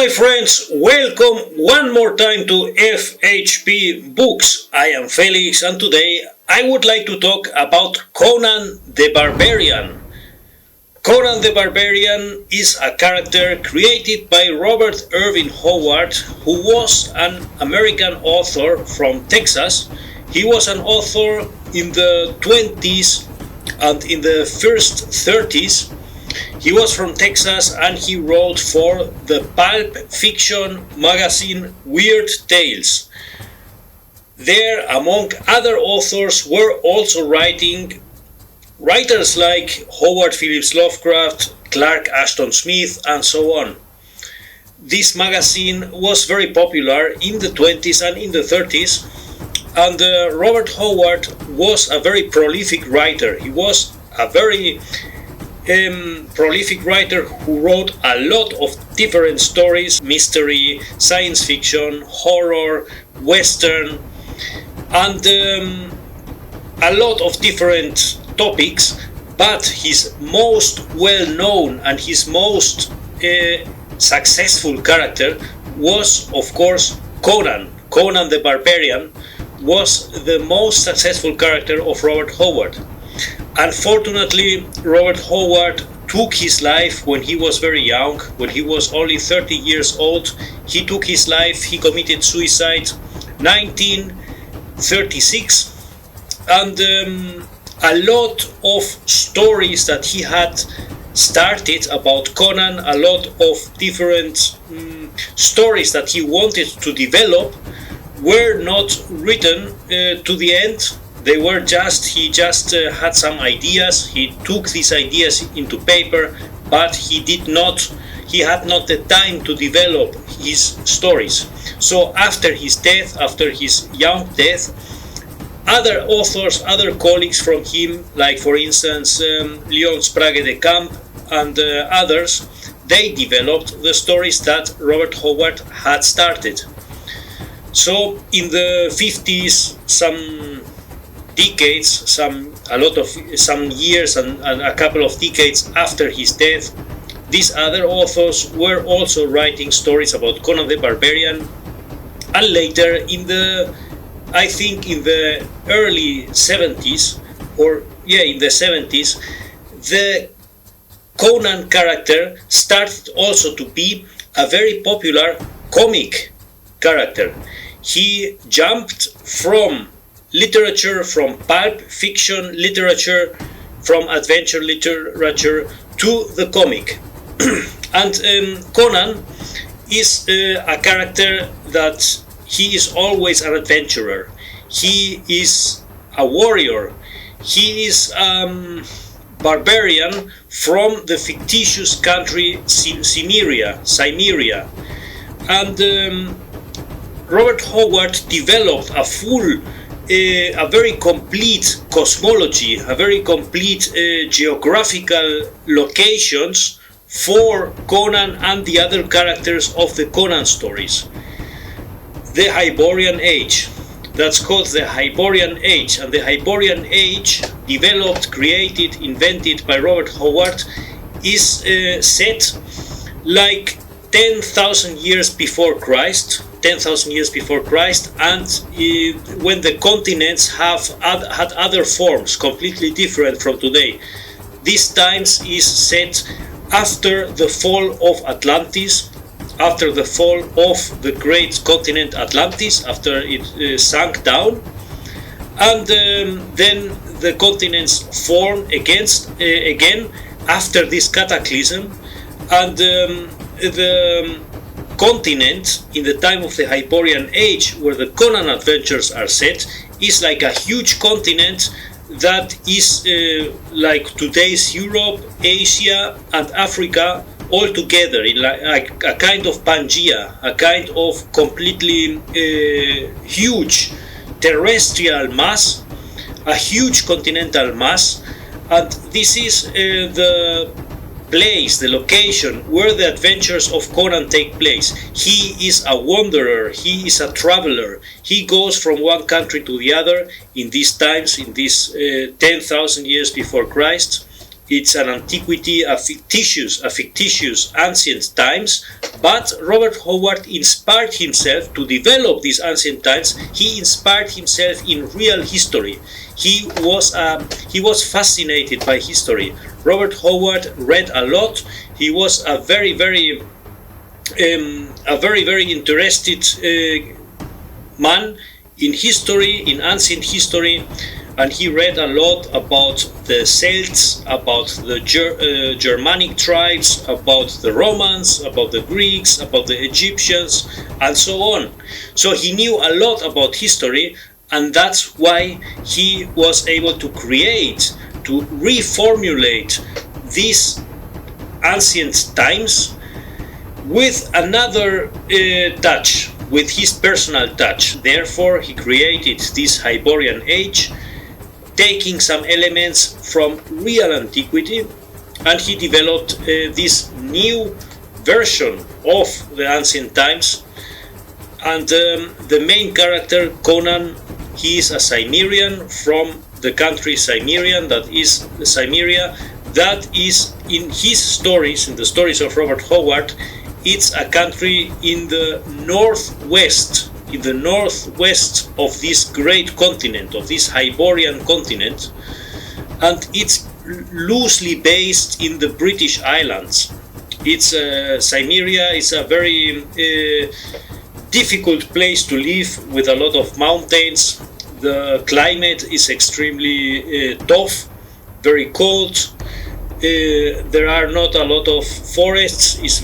my friends, welcome one more time to FHP Books. I am Felix and today I would like to talk about Conan the Barbarian. Conan the Barbarian is a character created by Robert Irving Howard, who was an American author from Texas. He was an author in the 20s and in the first 30s. He was from Texas and he wrote for the pulp fiction magazine Weird Tales. There, among other authors, were also writers like Howard Phillips Lovecraft, Clark Ashton Smith, and so on. This magazine was very popular in the 20s and in the 30s, and Robert Howard was a very prolific writer. He was a very prolific writer who wrote a lot of different stories: mystery, science fiction, horror, western, and a lot of different topics. But his most well-known and his most successful character was, of course, Conan. Conan the Barbarian was the most successful character of Robert Howard. Unfortunately, Robert Howard took his life when he was very young. When he was only 30 years old, he took his life. He committed suicide 1936, and a lot of stories that he had started about Conan, a lot of different stories that he wanted to develop, were not written to the end. He just had some ideas. He took these ideas into paper, but he had not the time to develop his stories. So after his death, after his young death, other authors, other colleagues from him, like for instance Leon Sprague de Camp and others, they developed the stories that Robert Howard had started. So in the 50s, some years and a couple of decades after his death, these other authors were also writing stories about Conan the Barbarian. And later, in the early 70s, the Conan character started also to be a very popular comic character. He jumped from literature, from pulp fiction literature, from adventure literature to the comic. And Conan is a character that he is always an adventurer. He is a warrior. He is barbarian from the fictitious country Cimmeria. And Robert Howard developed a very complete cosmology, a very complete geographical locations for Conan and the other characters of the Conan stories. The Hyborian Age, that's called the Hyborian Age, and the Hyborian Age, developed, created, invented by Robert Howard, is set like 10,000 years before Christ. 10,000 years before Christ, and when the continents had other forms, completely different from today. This times is set after the fall of Atlantis, after the fall of the great continent Atlantis, after it sank down, and then the continents form again after this cataclysm, and the continent in the time of the Hyborian Age, where the Conan adventures are set, is like a huge continent that is like today's Europe, Asia, and Africa all together, in like a kind of Pangea, a kind of completely huge terrestrial mass, a huge continental mass, and this is the place, the location where the adventures of Conan take place. He is a wanderer, he is a traveler, he goes from one country to the other in these times, in these 10,000 years before Christ, It's an antiquity, a fictitious ancient times, but Robert Howard inspired himself to develop these ancient times. He inspired himself in real history. He was fascinated by history. Robert Howard read a lot. He was a very interested man in history, in ancient history, and he read a lot about the Celts, about the Germanic tribes, about the Romans, about the Greeks, about the Egyptians, and so on. So he knew a lot about history, and that's why he was able to reformulate these ancient times with another touch, with his personal touch. Therefore, he created this Hyborian age, taking some elements from real antiquity, and he developed this new version of the ancient times. And the main character, Conan, he is a Cimmerian from the country Cimmerian, that is Cimmeria. That is, in his stories, in the stories of Robert Howard, it's a country in the northwest of this great continent, of this Hyborian continent, and it's loosely based in the British Islands. It's Cimmeria is a very difficult place to live, with a lot of mountains. The climate is extremely tough, very cold. There are not a lot of forests. It's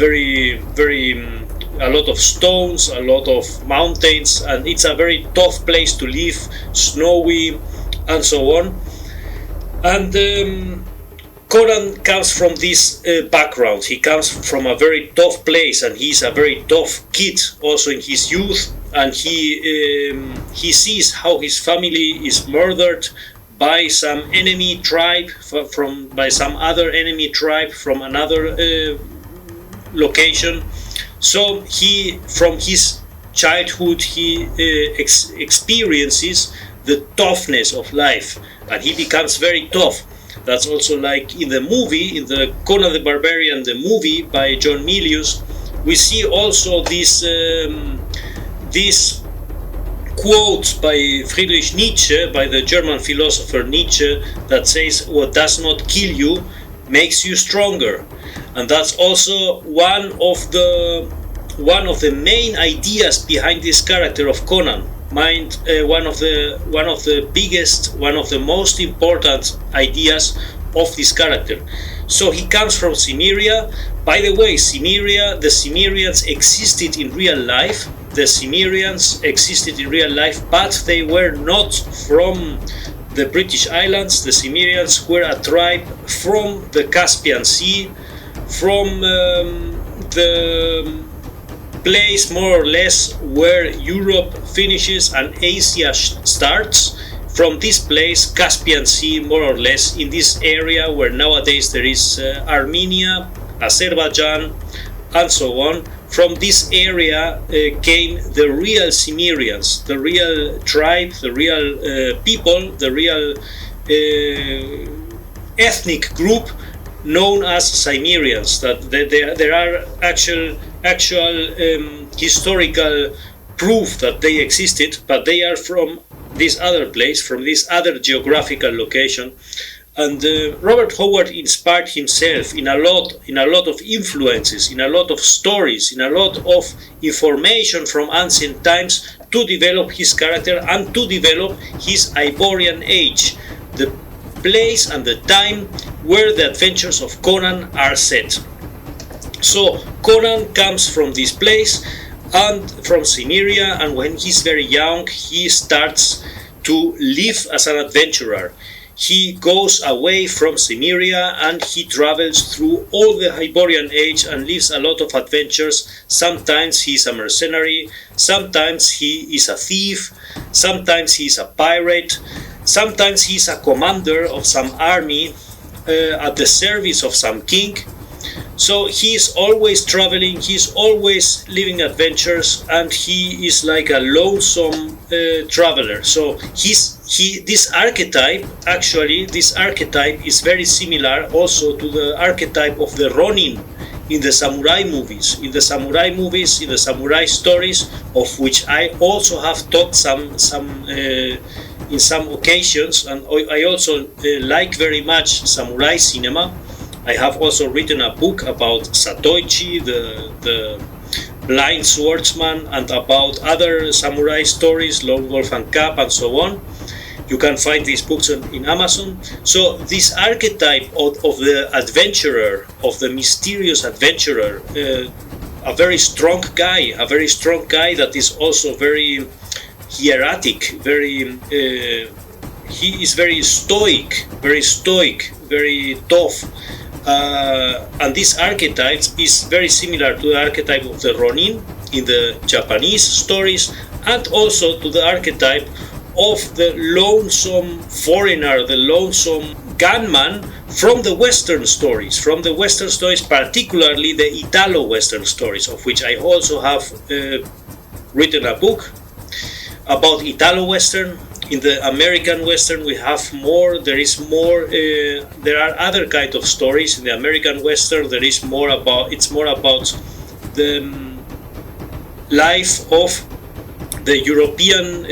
a lot of stones, a lot of mountains, and it's a very tough place to live, snowy, and so on. And Conan comes from this background. He comes from a very tough place, and he's a very tough kid also in his youth, and he sees how his family is murdered by some enemy tribe, by some other enemy tribe from another location. So from his childhood, he experiences the toughness of life, and he becomes very tough. That's also like in the movie, in the Conan the Barbarian, the movie by John Milius, we see also this quote by Friedrich Nietzsche, by the German philosopher Nietzsche, that says, "What does not kill you makes you stronger." And that's also one of the main ideas behind this character of Conan. One of the most important ideas of this character. So he comes from Cimmeria. By the way, the Cimmerians existed in real life. But they were not from the British Islands. The Cimmerians were a tribe from the Caspian Sea, from the place more or less where Europe finishes and Asia starts. From this place, Caspian Sea, more or less, in this area where nowadays there is Armenia, Azerbaijan, and so on. From this area came the real Cimmerians, the real tribe, the real people, the real ethnic group known as Cimmerians. That there are actual historical proof that they existed, but they are from this other place, from this other geographical location. And Robert Howard inspired himself in a lot of influences, in a lot of stories, in a lot of information from ancient times to develop his character and to develop his Hyborian age, the place and the time where the adventures of Conan are set. So Conan comes from this place and from Cimmeria, and when he's very young, he starts to live as an adventurer. He goes away from Cimmeria and he travels through all the Hyborian age and lives a lot of adventures. Sometimes he's a mercenary, sometimes he is a thief, sometimes he's a pirate, sometimes he's a commander of some army at the service of some king. So he is always traveling, he's always living adventures, and he is like a lonesome traveler. So this archetype is very similar also to the archetype of the Ronin in the samurai movies. In the samurai stories, of which I also have taught some in some occasions, and I also like very much samurai cinema. I have also written a book about Satoichi, the blind swordsman, and about other samurai stories, Lone Wolf and Cub, and so on. You can find these books in Amazon. So this archetype of the adventurer, of the mysterious adventurer, a very strong guy that is also very hieratic, he is very stoic, very tough. And this archetype is very similar to the archetype of the Ronin in the Japanese stories, and also to the archetype of the lonesome foreigner, the lonesome gunman from the Western stories, particularly the Italo-Western stories, of which I also have written a book about Italo-Western. In the American Western we have more, there are other kind of stories. In the American Western it's more about the life of the European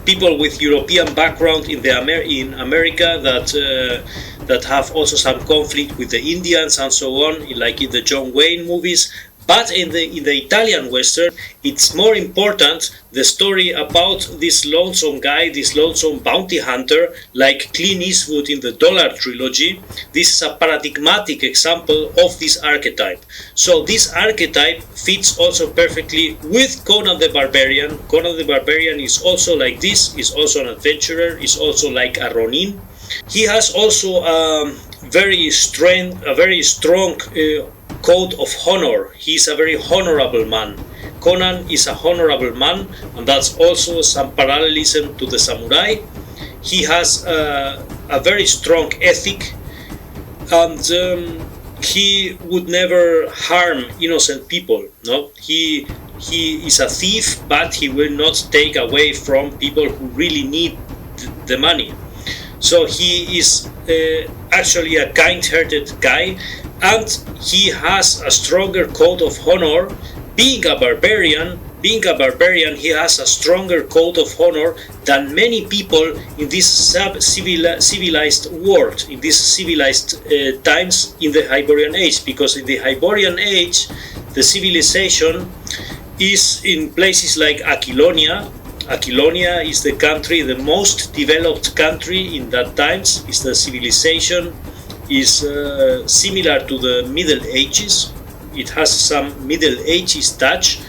people with European background in America that have also some conflict with the Indians and so on, like in the John Wayne movies. But in the Italian Western, it's more important the story about this lonesome guy, this lonesome bounty hunter, like Clint Eastwood in the Dollar Trilogy. This is a paradigmatic example of this archetype. So this archetype fits also perfectly with Conan the Barbarian. Conan the Barbarian is also like this, is also an adventurer, is also like a Ronin. He has also a very strong code of honor. He is a very honorable man. Conan is a honorable man, and that's also some parallelism to the samurai. He has a very strong ethic, and he would never harm innocent people. No, he is a thief, but he will not take away from people who really need the money. So he is actually a kind-hearted guy, and he has a stronger code of honor. Being a barbarian, he has a stronger code of honor than many people in this civilized world, in these civilized times in the Hyborian Age. Because in the Hyborian Age, the civilization is in places like Aquilonia. Aquilonia is the country, the most developed country in that times. Is the civilization is similar to the Middle Ages. It has some Middle Ages touch,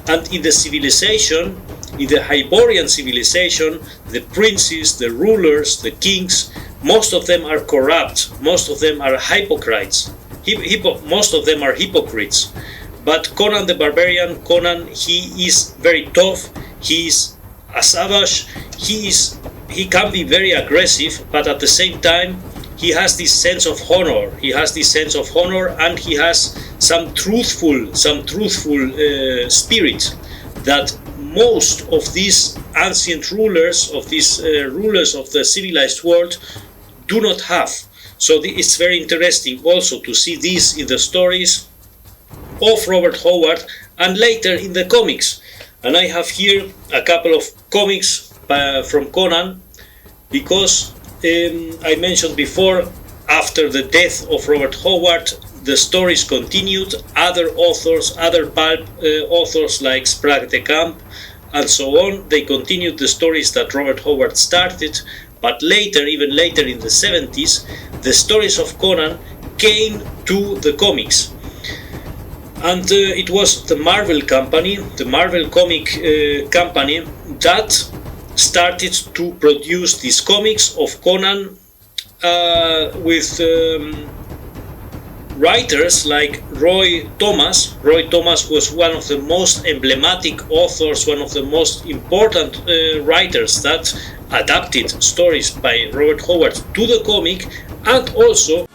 and in the civilization, in the Hyborian civilization, the princes, the rulers, the kings, most of them are corrupt, most of them are hypocrites, most of them are hypocrites. But Conan the Barbarian, he is very tough, he is a savage, he can be very aggressive, but at the same time he has this sense of honor. And he has some truthful spirit that most of these ancient rulers, of these rulers of the civilized world, do not have. So it's very interesting also to see this in the stories of Robert Howard and later in the comics. And I have here a couple of comics from Conan, because I mentioned before, after the death of Robert Howard, the stories continued. Other authors, other pulp authors like Sprague de Camp and so on, they continued the stories that Robert Howard started. But later, even later in the 70s, the stories of Conan came to the comics. And it was the Marvel company, the Marvel comic company, that started to produce these comics of Conan with writers like Roy Thomas. Roy Thomas was one of the most emblematic authors, one of the most important writers that adapted stories by Robert Howard to the comic, and also